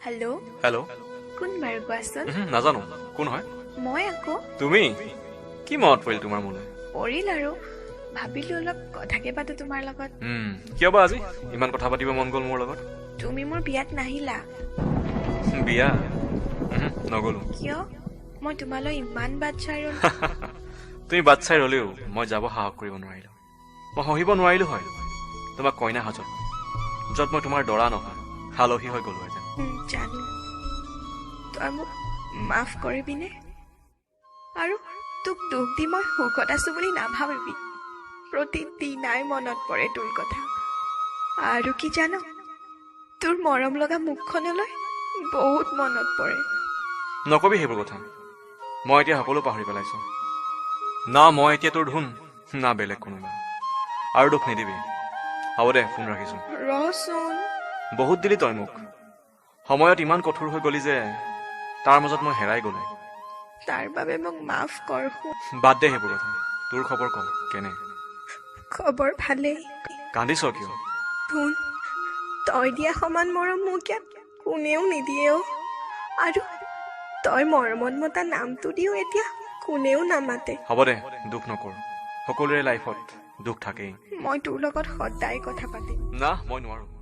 hello' hello' কোন বাৰু কোৱাচোন নাজানো কোন হয় মই আকৌ তুমি কি মনত পৰিল তোমাৰ মনে পৰিল আৰু ভাবিলো অলপ কথাকে পাতো তোমাৰ লগত কিয় বা আজি ইমান কথা পাতিব মন গ'ল মোৰ লগত তুমি মোৰ বিয়াত নাহিলা বিয়া নগলো কিয় মই তোমালৈ ইমান বাট চাই ৰলো তুমি বাট চাই ৰলেও মই যাব সাহস কৰিব নোৱাৰিলো মই সহিব নোৱাৰিলো হয় তোমাক কইনা সাজত য'ত মই তোমাৰ দৰা নহয় আলহী হৈ গলো হেঁতেন জানো তই মোক মাফ কৰিবিনে আৰু তোক দুখ দি মই সুখত আছো বুলি নাভাবিবি প্ৰতিদিনাই মনত পৰে তোৰ কথা আৰু কি জানো তোৰ মৰম লগা মুখখনলৈ বহুত মনত পৰে নকবি সেইবোৰ কথা মই এতিয়া সকলো পাহৰি পেলাইছো না মই এতিয়া তোৰ ধুন না বেলেগ কোনোবা আৰু দুখ নিদিবি হ'ব দে ফোন ৰাখিছো ৰচোন বহুত দিলি তই মোক সময়ত ইমান কঠোৰ হৈ গলি যে তাৰ মাজত মই হেৰাই গলো তাৰ বাবে মোক মাফ কৰ বাদ দে সেইবোৰ কথা তোৰ খবৰ ক কেনে খবৰ ভালেই কান্দিছ কিয় ধুন তই দিয়া সমান মৰম মোক ইয়াত কোনেও নিদিয়ে আৰু তই মৰমত মতা নামটো দিও এতিয়া কোনেও নামাতে হ'ব দে দুখ নকৰ সকলোৰে লাইফত দুখ থাকেই মই তোৰ লগত সদায় কথা পাতিম না মই নোৱাৰো